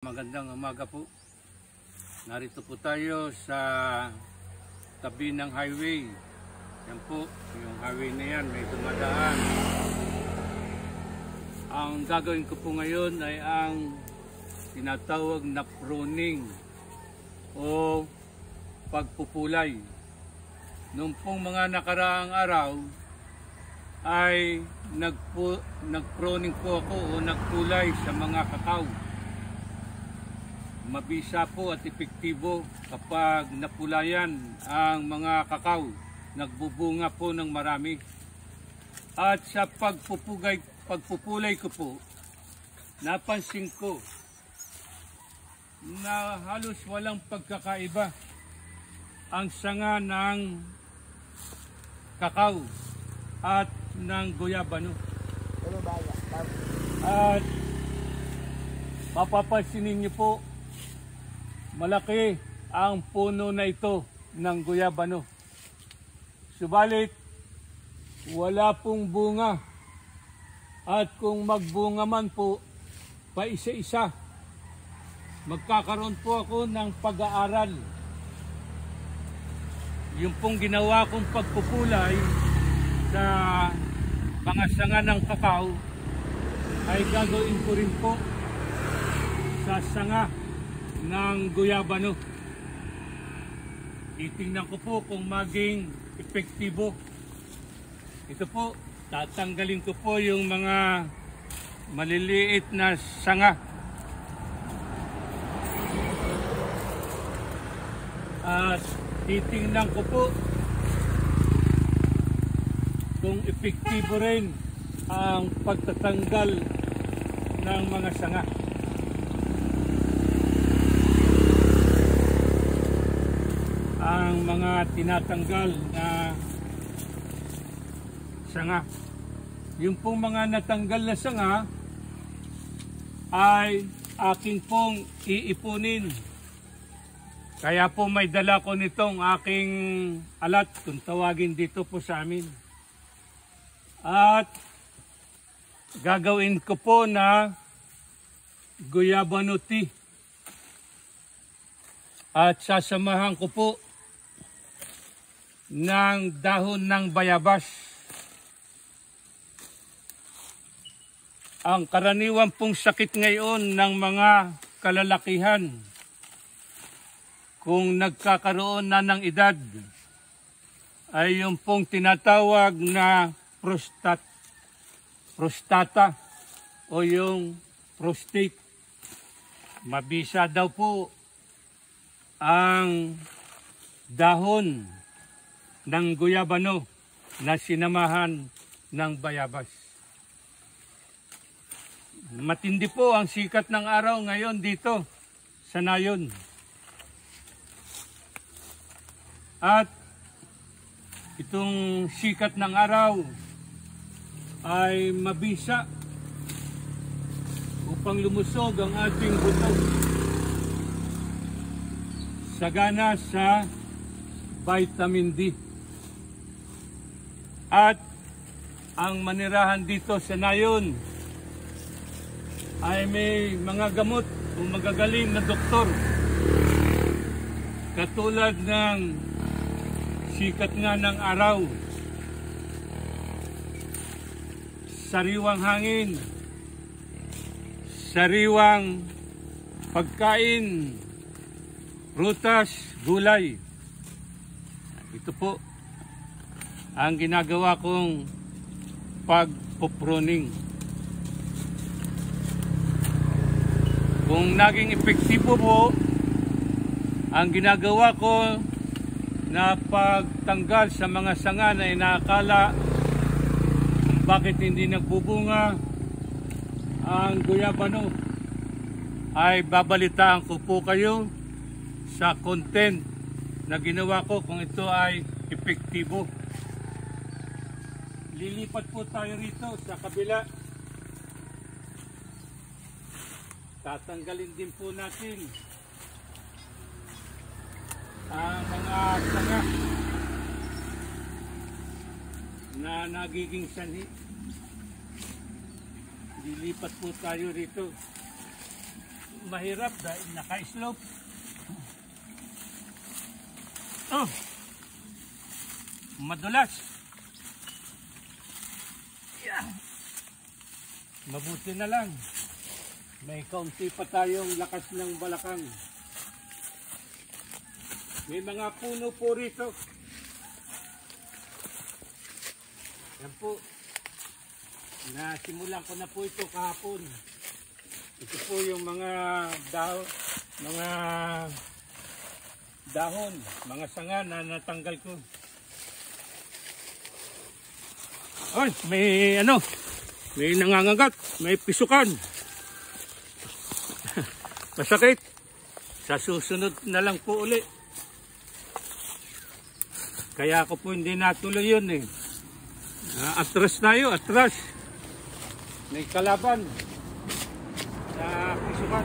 Magandang umaga po. Narito po tayo sa tabi ng highway. Yan po, yung highway na yan, may dumadaan. Ang gagawin ko po ngayon ay ang tinatawag na pruning o pagpupulay. Noong pong mga nakaraang araw ay nagpruning po ako o nagpulay sa mga kakao. Mabisa po at epektibo kapag napulayan ang mga kakao. Nagbubunga po ng marami. At sa pagpupulay ko po, napansin ko na halos walang pagkakaiba ang sanga ng kakao at ng guyabano. At mapapansinin niyo po, malaki ang puno na ito ng guyabano. Subalit, wala pong bunga. At kung magbunga man po, pa isa-isa, magkakaroon po ako ng pag-aaral. Yung pong ginawa kong pagpupulay sa mga sanga ng kakao, ay gagawin ko rin po sa sanga ng guyabano. Titingnan ko po kung maging epektibo. Ito po, tatanggalin ko po yung mga maliliit na sanga. At titingnan ko po kung epektibo rin ang pagtatanggal ng mga sanga. Ang mga tinatanggal na sanga. Yung pong mga natanggal na sanga ay aking pong iipunin. Kaya po may dala ko nitong aking alat, kung tawagin dito po sa amin. At gagawin ko po na guyabano tea. At sasamahan ko po ng dahon ng bayabas. Ang karaniwan pong sakit ngayon ng mga kalalakihan, kung nagkakaroon na ng edad, ay yung pong tinatawag na prostata o yung prostate. Mabisa daw po ang dahon ng guyabano na sinamahan ng bayabas. Matindi po ang sikat ng araw ngayon dito sa Nayon. At itong sikat ng araw ay mabisa upang lumusog ang ating buto. Sagana sa vitamin D. At ang manirahan dito sa Nayon ay may mga gamot o magagaling na doktor. Katulad ng sikat nga ng araw, sariwang hangin, sariwang pagkain, prutas, gulay. Ito po ang ginagawa kong pagpupruning. Kung naging epektibo po ang ginagawa ko na pagtanggal sa mga sanga na inaakala bakit hindi nagbubunga ang guyabano, ay babalitaan ko po kayo sa content na ginawa ko kung ito ay epektibo. Lilipat po tayo rito sa kabila. Tatanggalin din po natin ang mga sanga na nagiging sanhi. Lilipat po tayo rito. mahirap dahil naka-slope. Oh, madulas. Yeah. Mabuti na lang. May kaunti pa tayong lakas ng balakang. May mga puno po rito. Yan po. Nasimulan ko na po ito kahapon. Ito po yung mga dahon, mga sanga na natanggal ko. Ay, may nangangagat, may pisukan. Masakit. Sa susunod na lang po uli. Kaya ako po hindi natuloy yun eh. Atras tayo, atras. May kalaban sa pisukan.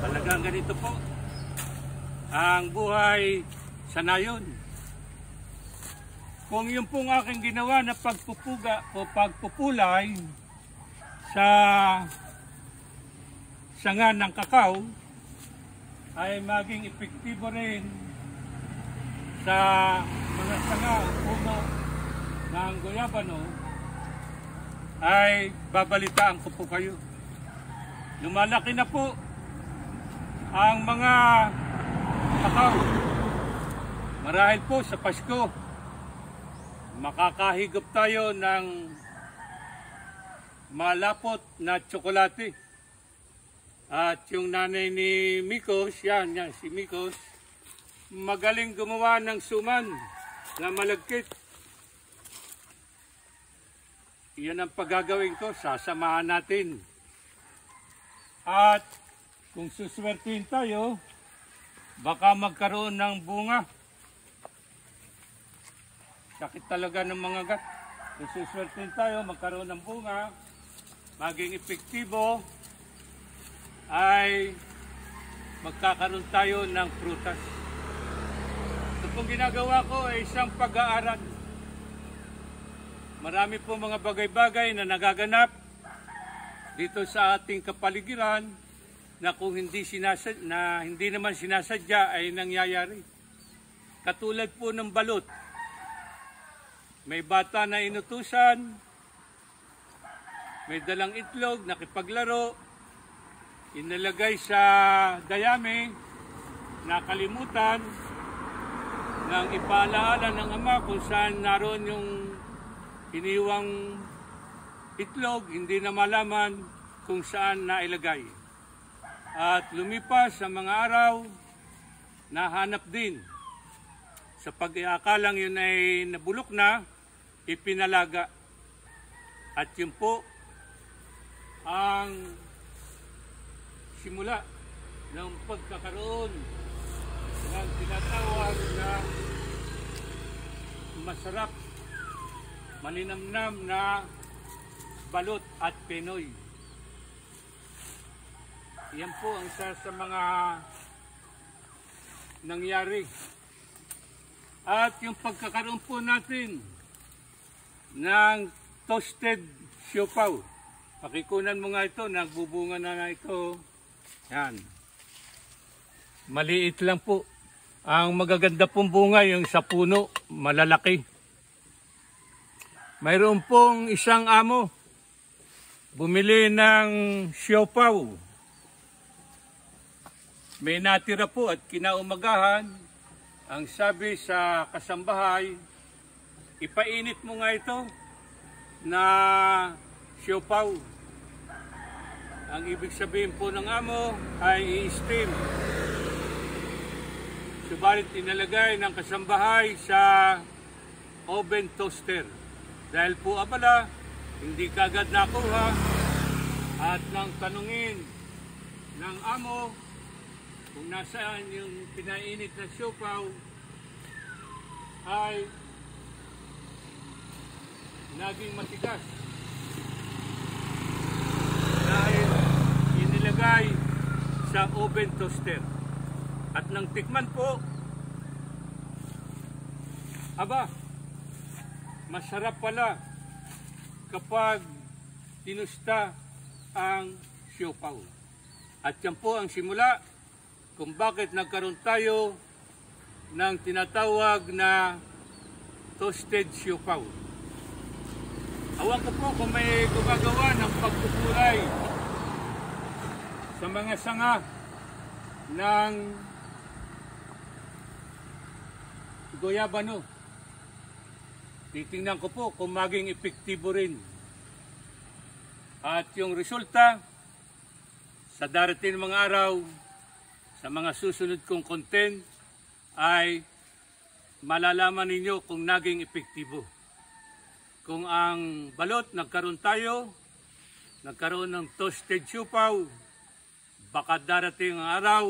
Talagang ganito po ang buhay sa nayon. Kung yung pong aking ginawa na pagpupuga o pagpupulay sa sanga ng kakao ay maging epektibo rin sa mga sanga o puno ng guyabano, ay babalitaan ko po kayo. Lumalaki na po ang mga kakao. Marahil po sa Pasko, makakahigop tayo ng malapot na tsokolate. At yung nanay ni Mikos, yan si Mikos, magaling gumawa ng suman na malagkit. Yan ang paggagawin ko, sasamahan natin. At kung suswertihin tayo, baka magkaroon ng bunga. Sakit talaga ng mga gat. Kung suswertihin tayo, magkaroon ng bunga, maging epektibo, ay magkakaroon tayo ng prutas. Ito pong ginagawa ko ay isang pag-aaral. Marami po mga bagay-bagay na nagaganap dito sa ating kapaligiran na kung hindi naman sinasadya ay nangyayari. Katulad po ng balot. May bata na inutusan, may dalang itlog, nakipaglaro, inalagay sa dayami, nakalimutan ng ipaalaala ng ama kung saan naroon yung iniwang itlog, hindi na malaman kung saan nailagay. At lumipas sa mga araw, nahanap din. Sa pag-iakalang yun ay nabulok na, ipinalaga. At yun po ang simula ng pagkakaroon ng tinatawag na masarap, malinamnam na balot at penoy. Yan po ang isa sa mga nangyari. At yung pagkakaroon po natin ng toasted siopaw. Pakikunan mo nga ito, nagbubunga na ito. Yan. Maliit lang po. Ang magaganda pong bunga yung sa puno, malalaki. Mayroon pong isang amo, bumili ng siopaw. May natira po at kinaumagahan, ang sabi sa kasambahay, ipainit mo nga ito na siopaw. Ang ibig sabihin po ng amo ay i-steam. Subalit inalagay ng kasambahay sa oven toaster. Dahil po abala, hindi kagad nakuha at nang tanungin ng amo kung nasaan yung pinainit na siopaw ay naging matigas dahil inilagay sa oven toaster. At nang tikman po, aba, masarap pala kapag tinusta ang siopaw. At yan po ang simula kung bakit nagkaroon tayo ng tinatawag na toasted siopaw. Awan ko po kung may gumagawa ng pagpupulay sa mga sanga ng goyabano. Titingnan ko po kung maging epektibo rin. At yung resulta, sa darating mga araw, sa mga susunod kong content, ay malalaman ninyo kung naging epektibo. Kung ang balot nagkaroon ng toasted siopaw, baka darating ang araw,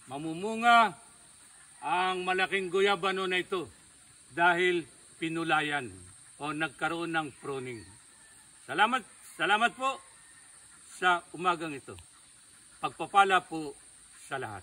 mamumunga ang malaking goyabano na ito dahil pinulayan o nagkaroon ng pruning. Salamat po sa umagang ito. Pagpapala po sa lahat.